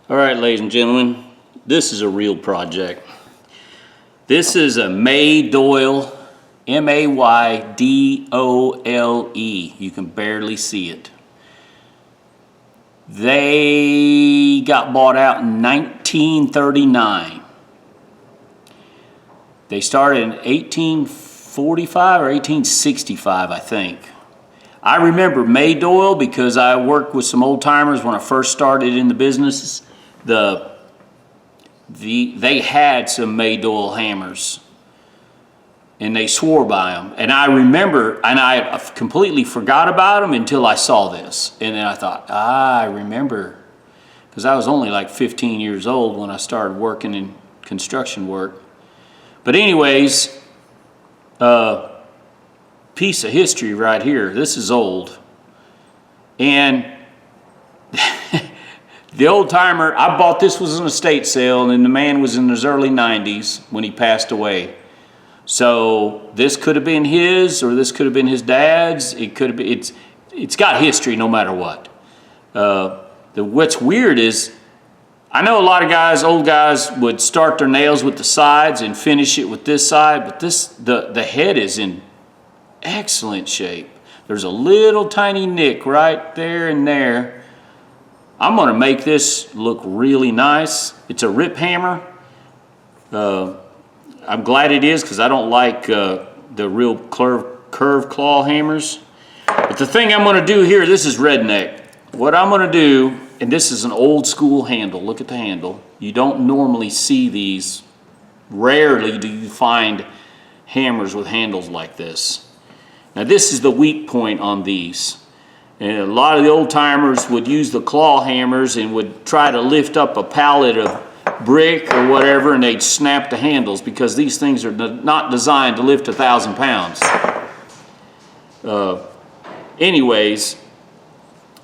All right, ladies and gentlemen, this is a real project. This is a Maydole, M-A-Y-D-O-L-E. You can barely see it. They got bought out in 1939. They started in 1845 or 1865, I think. I remember Maydole because I worked with some old timers when I first started in the business. They had some Maydole hammers, and they swore by them. And I remember, and I completely forgot about them until I saw this. And then I thought, I remember, because I was only like 15 years old when I started working in construction work. But anyways, piece of history right here. This is old. And the old timer, I bought this, was an estate sale, and the man was in his early 90s when he passed away. So this could have been his, or this could have been his dad's. It could have been, it's got history no matter what. What's weird is, I know a lot of guys, old guys, would start their nails with the sides and finish it with this side, but the head is in excellent shape. There's a little tiny nick right there and there. I'm going to make this look really nice. It's a rip hammer. I'm glad it is, because I don't like the real curved claw hammers. But the thing I'm going to do here, this is redneck. What I'm going to do, and this is an old school handle. Look at the handle. You don't normally see these. Rarely do you find hammers with handles like this. Now this is the weak point on these. And a lot of the old timers would use the claw hammers and would try to lift up a pallet of brick or whatever, and they'd snap the handles, because these things are not designed to lift 1,000 pounds. Anyways,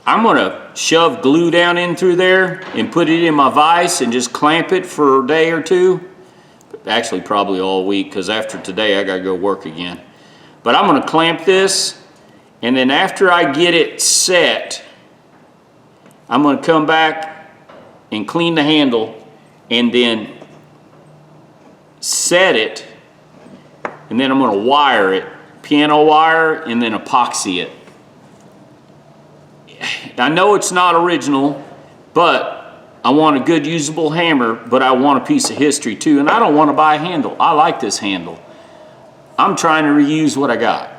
I'm gonna shove glue down in through there and put it in my vise and just clamp it for a day or two. Actually, probably all week, because after today I gotta go work again. But I'm gonna clamp this, and then after I get it set, I'm going to come back and clean the handle and then set it, and then I'm going to wire it, piano wire, and then epoxy it. I know it's not original, but I want a good usable hammer, but I want a piece of history too, and I don't want to buy a handle. I like this handle. I'm trying to reuse what I got.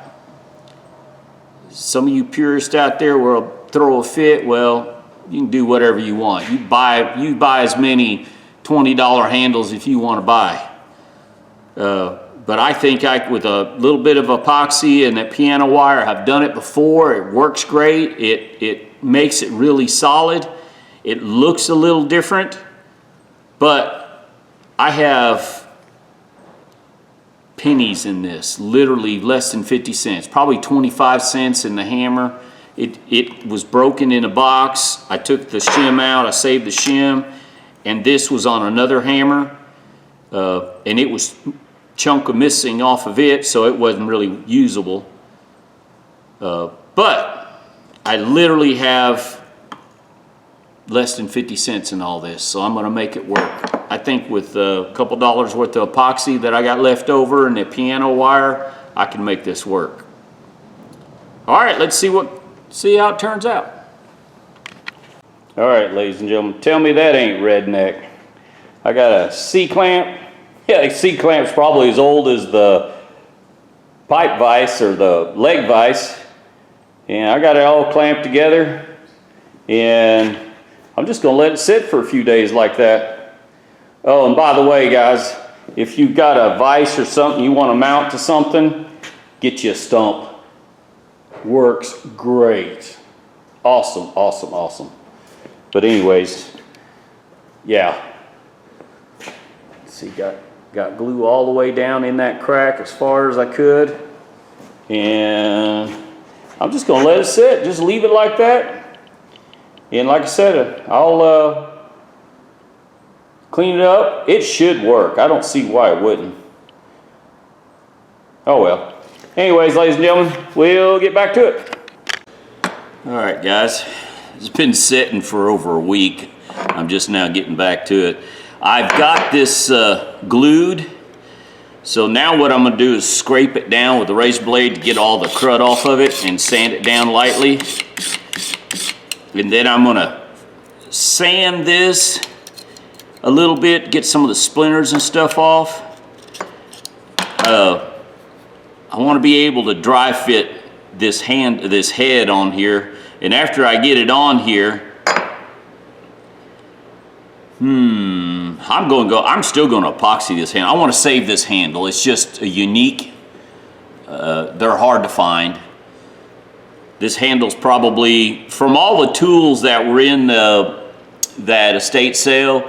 Some of you purists out there will throw a fit. Well, you can do whatever you want. You buy as many $20 handles if you want to buy. But I think with a little bit of epoxy and that piano wire, I've done it before. It works great. It makes it really solid. It looks a little different, but I have pennies in this, literally less than 50 cents, probably 25 cents in the hammer. It was broken in a box. I took the shim out, I saved the shim, and this was on another hammer, and it was chunk of missing off of it, so it wasn't really usable. But I literally have less than 50 cents in all this, so I'm going to make it work. I think with a couple dollars worth of epoxy that I got left over and the piano wire, I can make this work. All right, let's see how it turns out. All right, ladies and gentlemen, tell me that ain't redneck. I got a C-clamp. Yeah, the C-clamp's probably as old as the pipe vise or the leg vise. And I got it all clamped together, and I'm just gonna let it sit for a few days like that. Oh, and by the way, guys, if you've got a vise or something you want to mount to something, get you a stump. Works great. Awesome, awesome, awesome. But anyways, yeah. Let's see, got glue all the way down in that crack as far as I could. And I'm just gonna let it sit, just leave it like that. And like I said, I'll clean it up. It should work. I don't see why it wouldn't. Oh well. Anyways, ladies and gentlemen, we'll get back to it. All right, guys. It's been sitting for over a week. I'm just now getting back to it. I've got this glued. So now what I'm gonna do is scrape it down with the razor blade to get all the crud off of it and sand it down lightly. And then I'm gonna sand this a little bit, get some of the splinters and stuff off. I want to be able to dry fit this head on here, and after I get it on here, I'm still going to epoxy this handle. I want to save this handle. It's just a unique. They're hard to find. This handle's probably, from all the tools that were in that estate sale,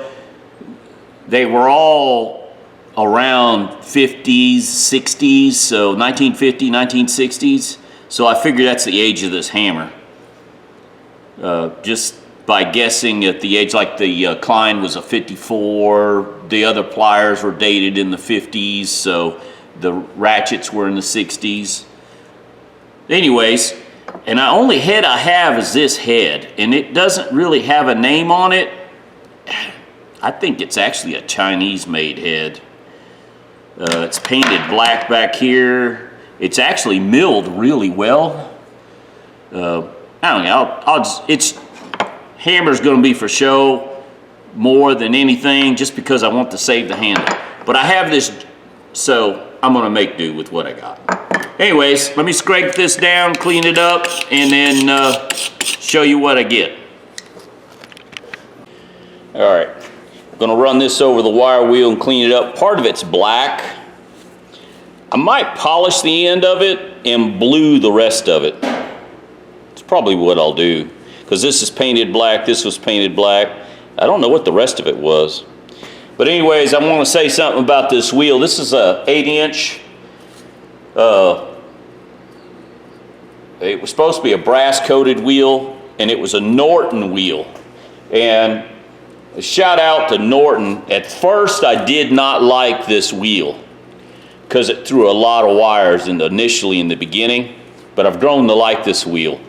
they were all around 50s, 60s, so 1950, 1960s. So I figure that's the age of this hammer. Just by guessing at the age, like the Klein was a 54, the other pliers were dated in the 50s, so the ratchets were in the 60s. Anyways, and the only head I have is this head, and it doesn't really have a name on it. I think it's actually a Chinese-made head. It's painted black back here. It's actually milled really well. I don't know. Hammer's going to be for show more than anything, just because I want to save the handle. But I have this, so I'm going to make do with what I got. Anyways, let me scrape this down, clean it up, and then show you what I get. All right. I'm going to run this over the wire wheel and clean it up. Part of it's black. I might polish the end of it and blue the rest of it. It's probably what I'll do, because this is painted black, this was painted black. I don't know what the rest of it was. But anyways, I want to say something about this wheel. This is a 8-inch. It was supposed to be a brass coated wheel, and it was a Norton wheel. And a shout out to Norton. At first I did not like this wheel because it threw a lot of wires initially in the beginning, but I've grown to like this wheel.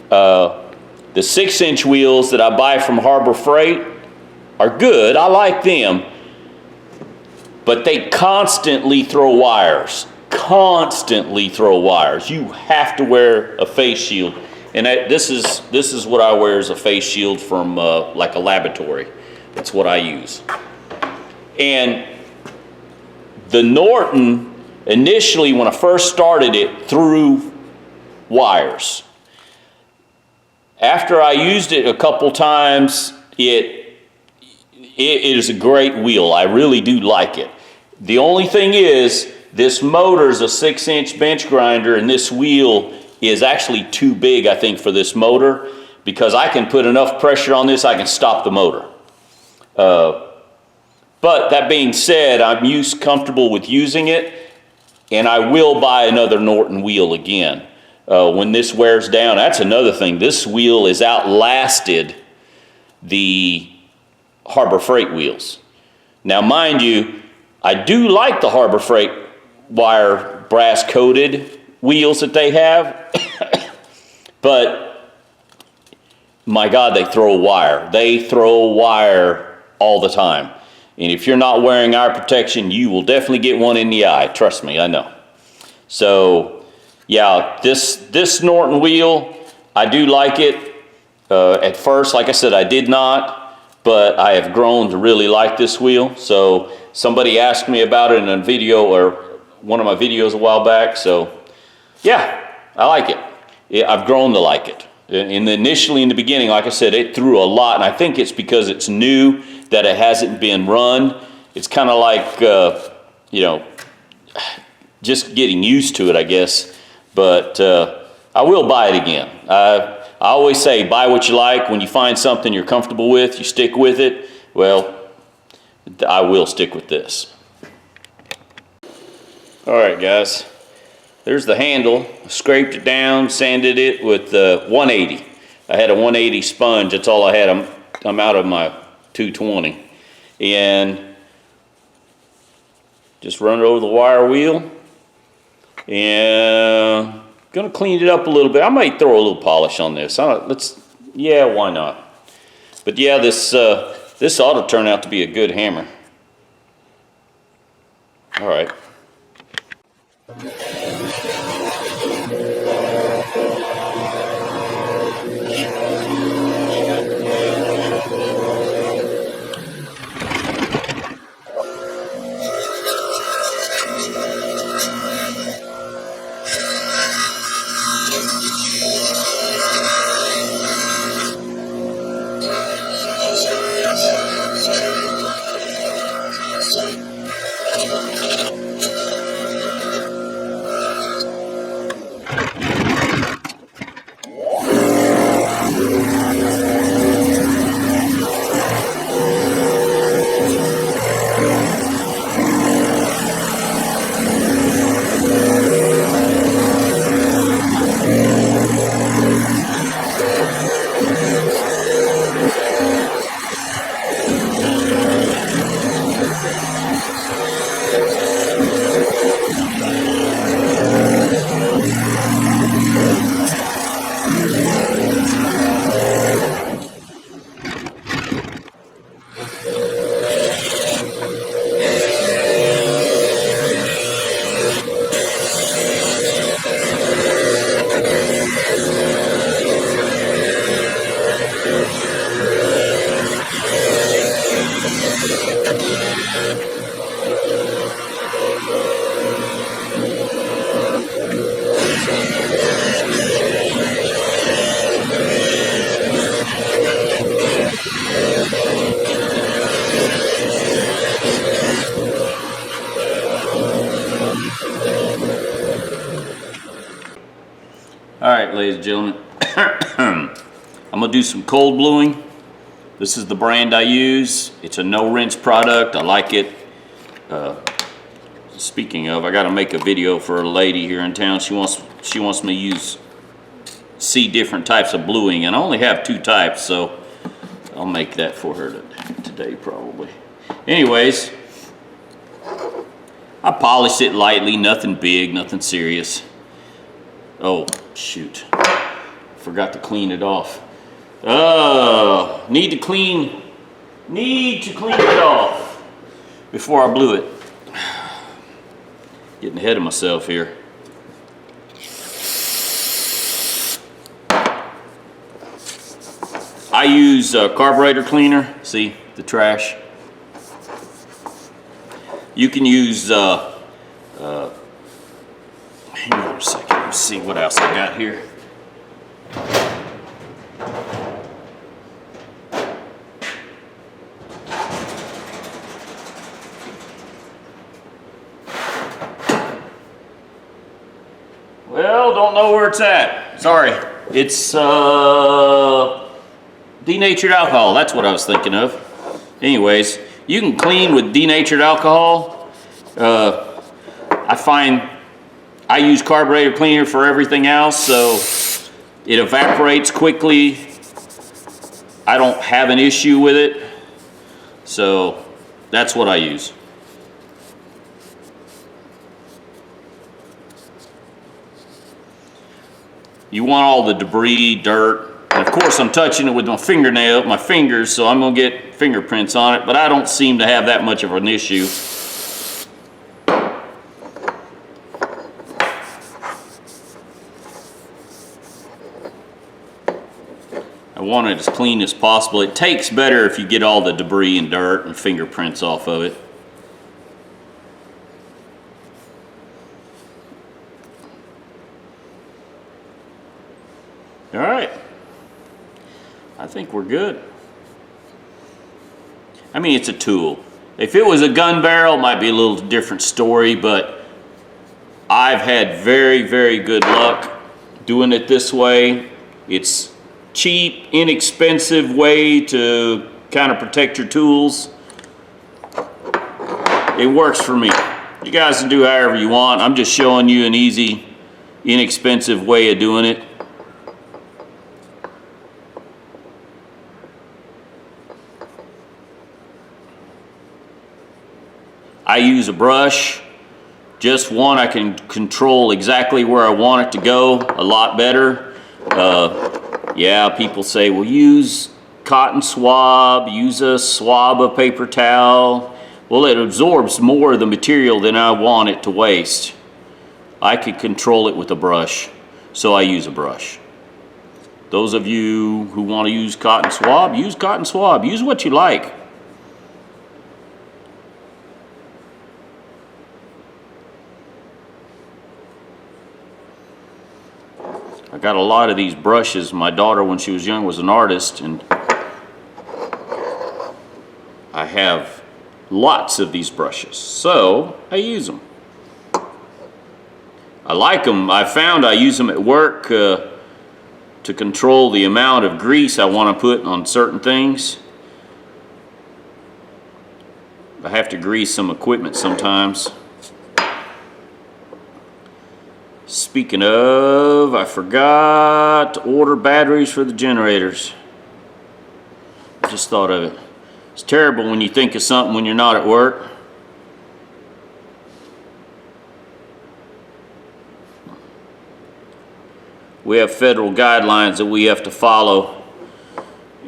The 6-inch wheels that I buy from Harbor Freight are good. I like them, but they constantly throw wires. Constantly throw wires. You have to wear a face shield, and this is what I wear as a face shield from like a laboratory. That's what I use. And the Norton, initially when I first started it, threw wires. After I used it a couple times, it is a great wheel. I really do like it. The only thing is, this motor is a 6-inch bench grinder, and this wheel is actually too big, I think, for this motor, because I can put enough pressure on this, I can stop the motor. But that being said, I'm comfortable with using it, and I will buy another Norton wheel again. When this wears down, that's another thing. This wheel has outlasted the Harbor Freight wheels. Now, mind you, I do like the Harbor Freight wire brass coated wheels that they have, but my God, they throw wire. They throw wire all the time. And if you're not wearing eye protection, you will definitely get one in the eye. Trust me, I know. So yeah, this Norton wheel, I do like it. At first, like I said, I did not, but I have grown to really like this wheel. So somebody asked me about it in a video, or one of my videos a while back. So yeah, I like it. Yeah, I've grown to like it. Initially in the beginning, like I said, it threw a lot, and I think it's because it's new, that it hasn't been run. It's kind of like, you know, just getting used to it, I guess. But I will buy it again. I always say, buy what you like. When you find something you're comfortable with, you stick with it. Well, I will stick with this. All right, guys. There's the handle. I scraped it down, sanded it with 180. I had a 180 sponge. That's all I had. I'm out of my 220. And just run it over the wire wheel. And gonna clean it up a little bit. I might throw a little polish on this. Yeah, why not? But yeah, this ought to turn out to be a good hammer. All right. All right, ladies and gentlemen, I'm gonna do some cold bluing. This is the brand I use. It's a no rinse product. I like it. Speaking of, I gotta make a video for a lady here in town. She wants me to see different types of bluing, and I only have 2 types, so I'll make that for her today probably. Anyways, I polished it lightly, nothing big, nothing serious. Oh, shoot. Forgot to clean it off. Oh, need to clean it off before I blew it. Getting ahead of myself here. I use carburetor cleaner. See the trash? You can use, hang on a second, let's see what else I got here. Well, don't know where it's at. Sorry. It's denatured alcohol. That's what I was thinking of. Anyways, you can clean with denatured alcohol. I find I use carburetor cleaner for everything else, so it evaporates quickly. I don't have an issue with it. So that's what I use. You want all the debris, dirt, and of course I'm touching it with my fingers, so I'm gonna get fingerprints on it, but I don't seem to have that much of an issue. I want it as clean as possible. It takes better if you get all the debris and dirt and fingerprints off of it. All right, I think we're good. I mean, it's a tool. If it was a gun barrel, it might be a little different story, but I've had very, very good luck doing it this way. It's cheap, inexpensive way to kind of protect your tools. It works for me. You guys can do however you want. I'm just showing you an easy, inexpensive way of doing it. I use a brush, just one. I can control exactly where I want it to go a lot better. Yeah, people say, well, use cotton swab, use a swab of paper towel. Well, it absorbs more of the material than I want it to waste. I could control it with a brush, so I use a brush. Those of you who want to use cotton swab, use cotton swab. Use what you like. I got a lot of these brushes. My daughter, when she was young, was an artist, and I have lots of these brushes, so I use them. I like them. I found I use them at work to control the amount of grease I want to put on certain things. I have to grease some equipment sometimes. Speaking of, I forgot to order batteries for the generators. I just thought of it. It's terrible when you think of something when you're not at work. We have federal guidelines that we have to follow,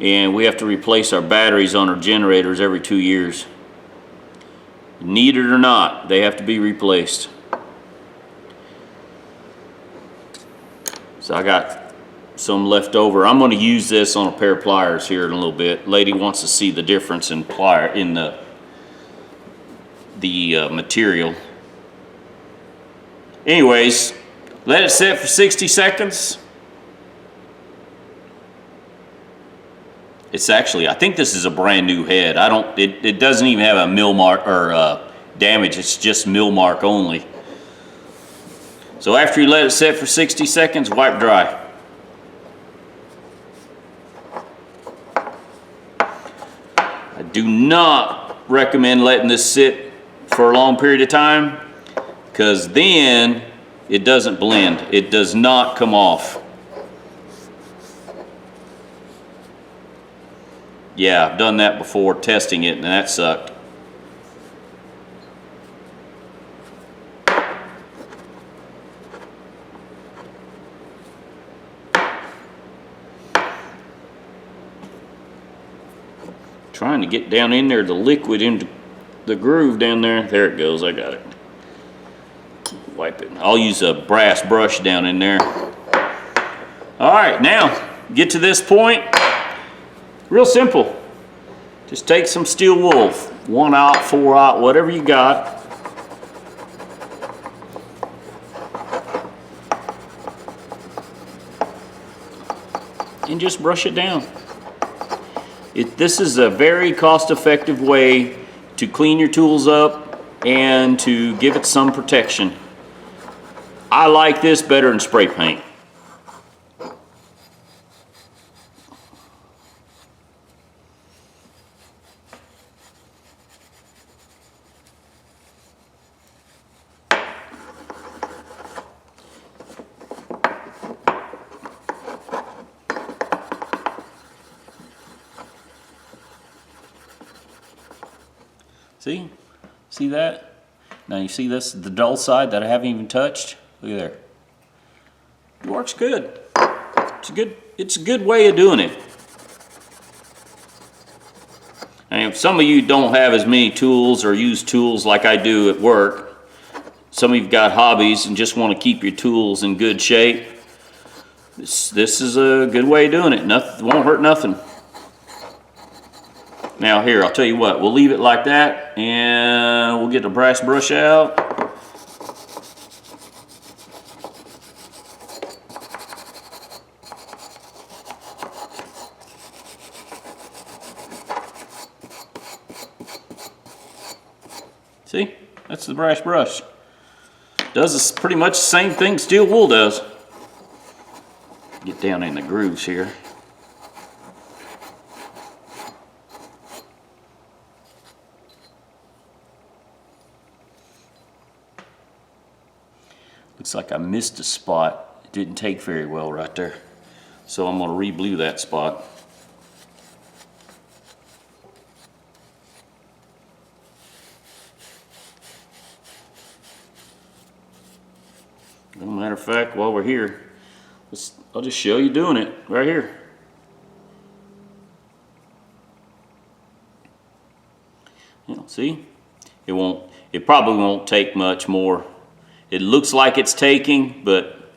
and we have to replace our batteries on our generators every 2 years. Need it or not, they have to be replaced. So I got some left over. I'm going to use this on a pair of pliers here in a little bit. Lady wants to see the difference in the material. Anyways, let it sit for 60 seconds. It's actually, I think this is a brand new head. It doesn't even have a mill mark or damage. It's just mill mark only. So after you let it set for 60 seconds, wipe dry. I do not recommend letting this sit for a long period of time, because then it doesn't blend. It does not come off. Yeah, I've done that before testing it, and that sucked. Trying to get down in there, the liquid into the groove down there. There it goes, I got it. Wipe it. I'll use a brass brush down in there. All right, now get to this point. Real simple. Just take some steel wool, 1/0, 4/0, whatever you got. And just brush it down. This is a very cost-effective way to clean your tools up and to give it some protection. I like this better than spray paint. See that? Now you see this, the dull side that I haven't even touched? Look at there. It works good. It's a good way of doing it. And if some of you don't have as many tools or use tools like I do at work, some of you've got hobbies and just want to keep your tools in good shape, this is a good way of doing it. Nothing, won't hurt nothing. Now here, I'll tell you what, we'll leave it like that, and we'll get the brass brush out. See, that's the brass brush. Does pretty much the same thing steel wool does. Get down in the grooves here. Looks like I missed a spot. It didn't take very well right there. So I'm going to re-blue that spot. As a matter of fact, while we're here, I'll just show you doing it right here. See? It probably won't take much more. It looks like it's taking, but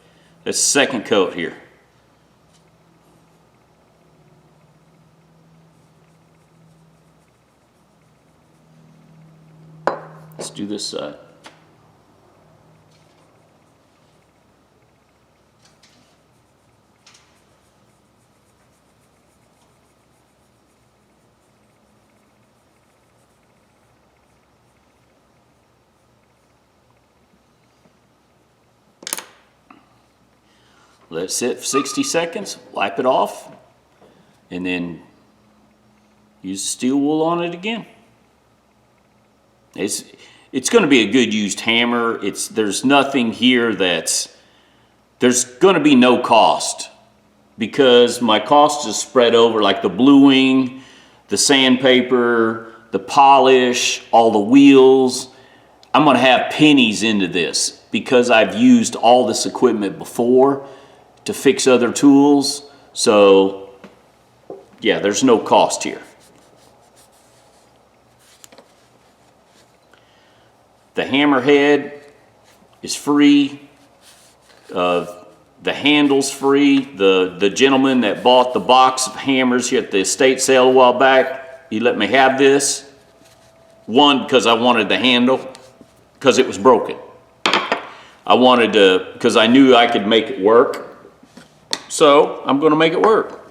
it's second coat here. Let's do this side. Let it sit for 60 seconds, wipe it off, and then use steel wool on it again. It's going to be a good used hammer. There's nothing here there's going to be no cost, because my cost is spread over, like the bluing, the sandpaper, the polish, all the wheels. I'm going to have pennies into this because I've used all this equipment before to fix other tools. So yeah, there's no cost here. The hammerhead is free. The handle's free. The gentleman that bought the box of hammers here at the estate sale a while back, he let me have this. One, because I wanted the handle, because it was broken. I wanted to, because I knew I could make it work. So I'm going to make it work.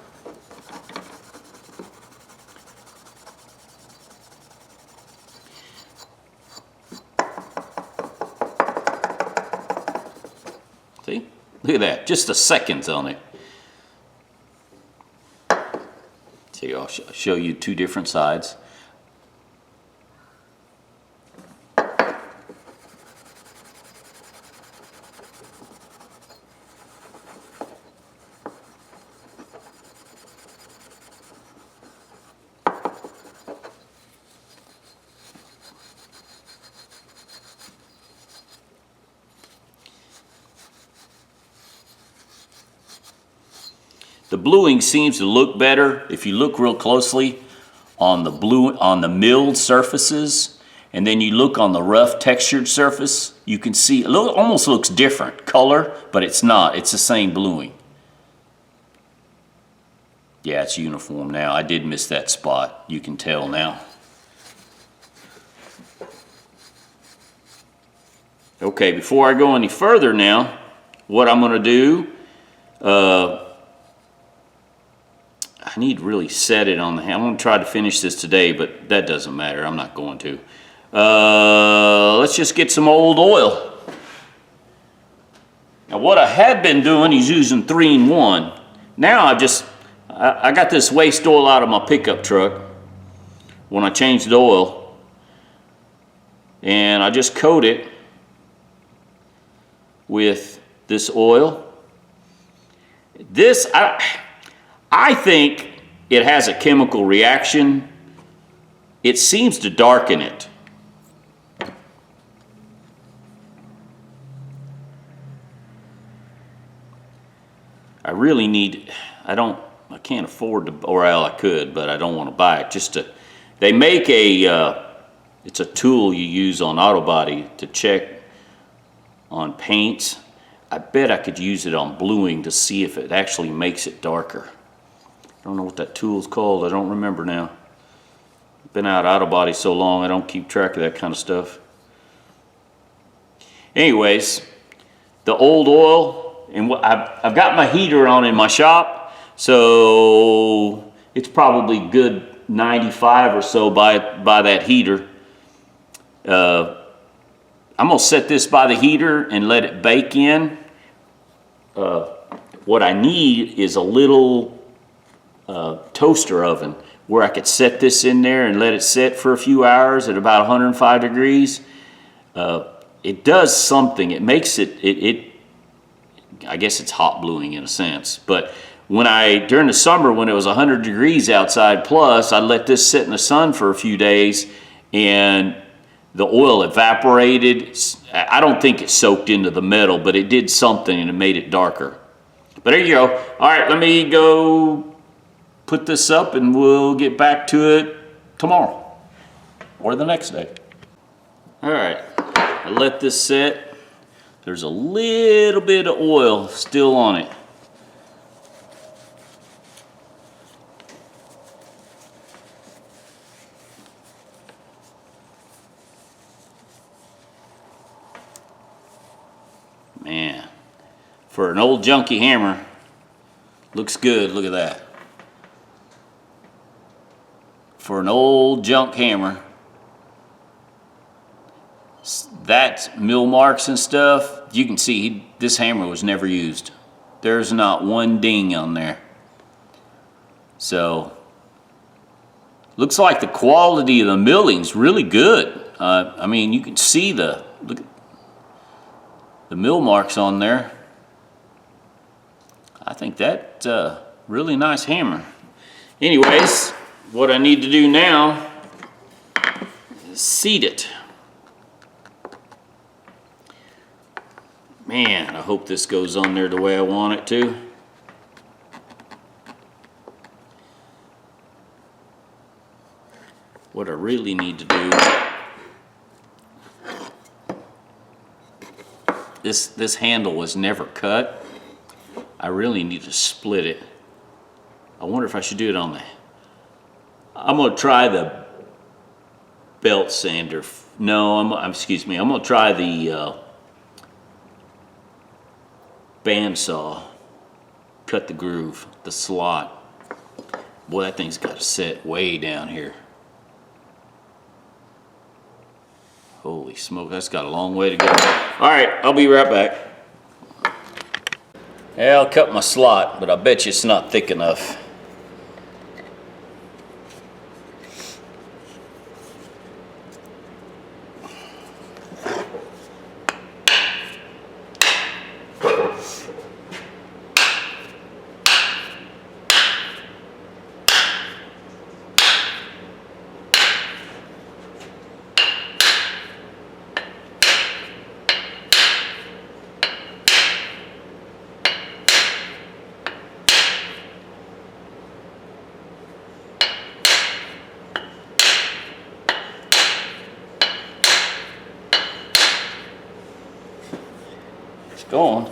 See? Look at that. Just the seconds on it. See, I'll show you two different sides. The bluing seems to look better if you look real closely on the milled surfaces, and then you look on the rough textured surface. You can see it almost looks different color, but it's not. It's the same bluing. Yeah, it's uniform now. I did miss that spot. You can tell now. Okay, before I go any further now, what I'm going to do, I need to really set it on the hand. I'm going to try to finish this today, but that doesn't matter. I'm not going to. Let's just get some old oil. Now, what I had been doing is using 3-in-1. Now I got this waste oil out of my pickup truck when I changed the oil, and I just coat it with this oil. This, I think it has a chemical reaction. It seems to darken it. I really need, I can't afford to, or well, I could, but I don't want to buy it. They make it's a tool you use on auto body to check on paints. I bet I could use it on bluing to see if it actually makes it darker. I don't know what that tool's called. I don't remember now. Been out auto body so long, I don't keep track of that kind of stuff. Anyways, the old oil, and I've got my heater on in my shop, so it's probably good 95 or so by that heater. I'm gonna set this by the heater and let it bake in. What I need is a little toaster oven where I could set this in there and let it sit for a few hours at about 105 degrees. It does something. It makes it, I guess it's hot bluing in a sense, but during the summer when it was 100 degrees outside plus, I'd let this sit in the sun for a few days and the oil evaporated. I don't think it soaked into the metal, but it did something and it made it darker. But there you go. All right, let me go put this up and we'll get back to it tomorrow. or the next day. All right, I let this set. There's a little bit of oil still on it. Man, for an old junky hammer, looks good. Look at that. For an old junk hammer, that's mill marks and stuff. You can see this hammer was never used. There's not one ding on there. So, looks like the quality of the milling's really good. I mean, you can see look at the mill marks on there. I think that's a really nice hammer. Anyways, what I need to do now is seat it. Man, I hope this goes on there the way I want it to. What I really need to do, this handle was never cut. I really need to split it. I wonder if I should do it on the, I'm gonna try the belt sander. No, excuse me, I'm gonna try the bandsaw. Cut the groove, the slot. Boy, that thing's got to set way down here. Holy smoke, that's got a long way to go. All right, I'll be right back. Yeah, I'll cut my slot, but I bet you it's not thick enough. Going.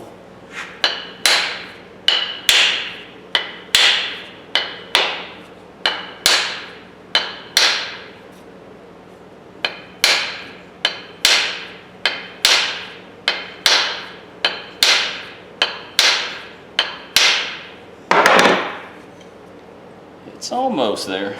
It's almost there.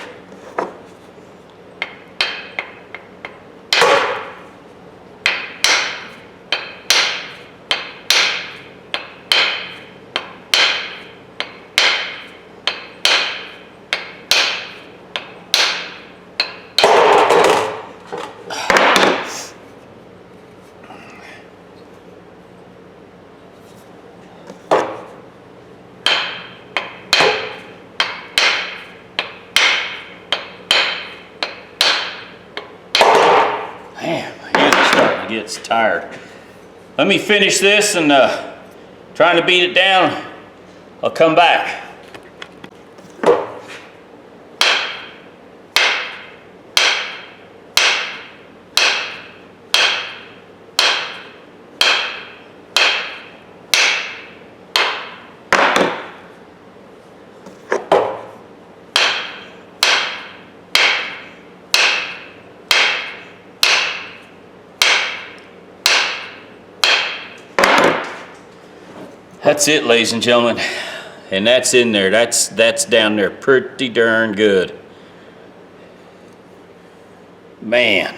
Man, my hands are starting to get tired. Let me finish this and trying to beat it down. I'll come back. That's it, ladies and gentlemen, and that's in there. That's down there pretty darn good. Man.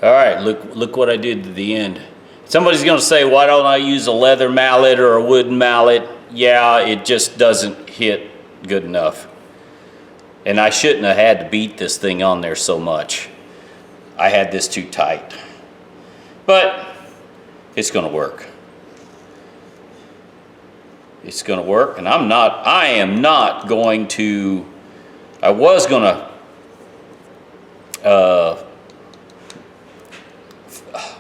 All right, look what I did to the end. Somebody's gonna say, why don't I use a leather mallet or a wooden mallet? Yeah, it just doesn't hit good enough. And I shouldn't have had to beat this thing on there so much. I had this too tight. But it's gonna work. It's gonna work, and I am not going to, I was gonna,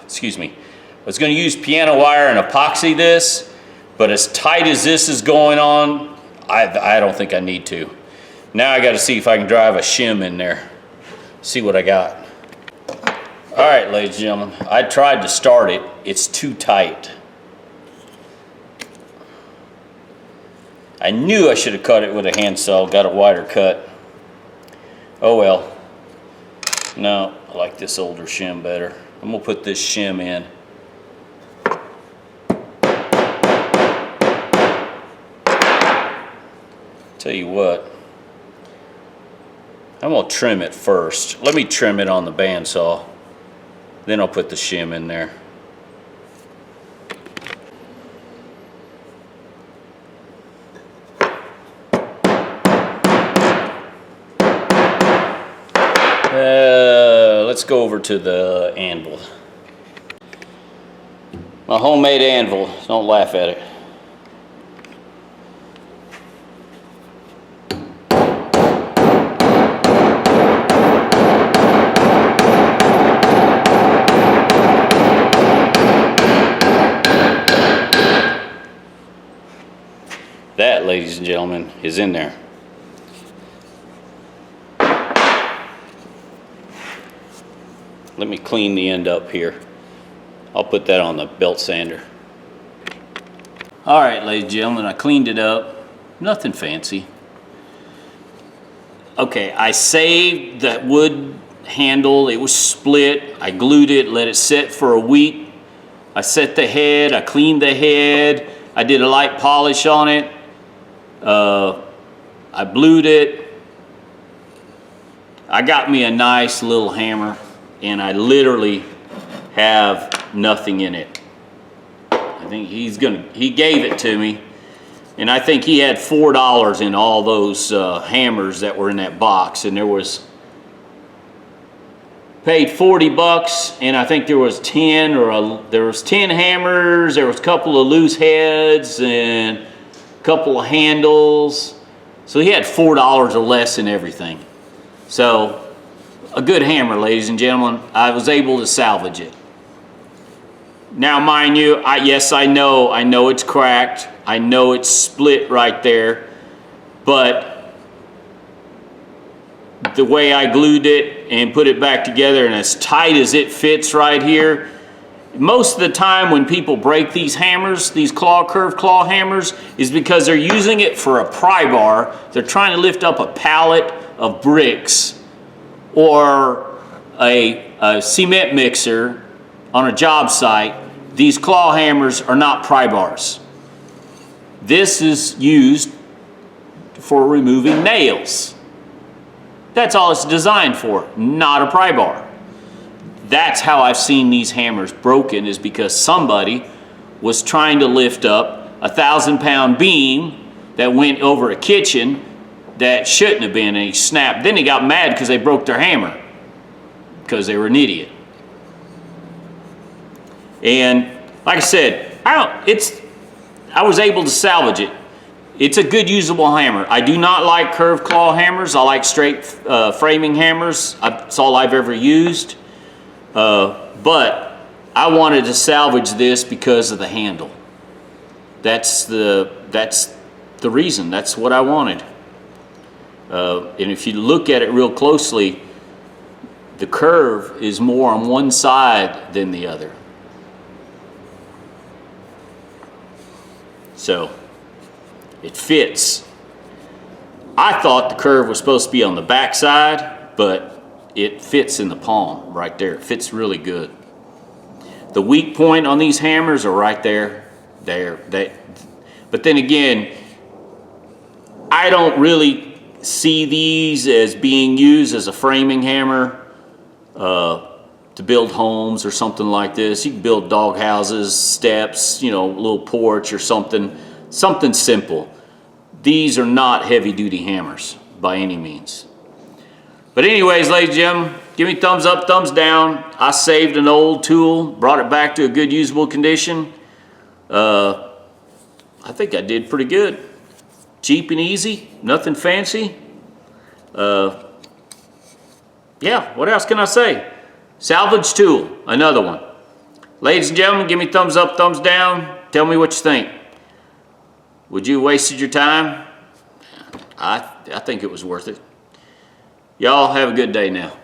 excuse me, I was gonna use piano wire and epoxy this, but as tight as this is going on, I don't think I need to. Now I gotta see if I can drive a shim in there. See what I got. All right, ladies and gentlemen, I tried to start it. It's too tight. I knew I should have cut it with a handsaw, got a wider cut. Oh well. No, I like this older shim better. I'm gonna put this shim in. Tell you what, I'm gonna trim it first. Let me trim it on the bandsaw. Then I'll put the shim in there. Let's go over to the anvil. My homemade anvil, don't laugh at it. That, ladies and gentlemen, is in there. Let me clean the end up here. I'll put that on the belt sander. All right, ladies and gentlemen, I cleaned it up. Nothing fancy. Okay, I saved that wood handle. It was split. I glued it, let it sit for a week. I set the head, I cleaned the head. I did a light polish on it. I blued it. I got me a nice little hammer, and I literally have nothing in it. I think he gave it to me, and I think he had $4 in all those hammers that were in that box, and paid 40 bucks, and I think there was 10 hammers, there was a couple of loose heads and a couple of handles. So he had $4 or less in everything. So a good hammer, ladies and gentlemen. I was able to salvage it. Now, mind you, yes, I know it's cracked. I know it's split right there, but the way I glued it and put it back together, and as tight as it fits right here, most of the time when people break these hammers, these curved claw hammers, is because they're using it for a pry bar. They're trying to lift up a pallet of bricks or a cement mixer on a job site. These claw hammers are not pry bars. This is used for removing nails. That's all it's designed for, not a pry bar. That's how I've seen these hammers broken, is because somebody was trying to lift up a 1,000-pound beam that went over a kitchen that shouldn't have been, and he snapped. Then he got mad because they broke their hammer because they were an idiot. And like I said, I was able to salvage it. It's a good usable hammer. I do not like curved claw hammers. I like straight framing hammers. That's all I've ever used. But I wanted to salvage this because of the handle. That's the reason. That's what I wanted. And if you look at it real closely, the curve is more on one side than the other. So it fits. I thought the curve was supposed to be on the back side, but it fits in the palm right there. It fits really good. The weak point on these hammers are right there. But then again, I don't really see these as being used as a framing hammer to build homes or something like this. You can build dog houses, steps, a little porch or something simple. These are not heavy-duty hammers by any means. But anyways, ladies and gentlemen, give me thumbs up, thumbs down. I saved an old tool, brought it back to a good usable condition. I think I did pretty good. Cheap and easy, nothing fancy. Yeah, what else can I say? Salvage tool, another one. Ladies and gentlemen, give me thumbs up, thumbs down. Tell me what you think. Would you have wasted your time? I think it was worth it. Y'all have a good day now.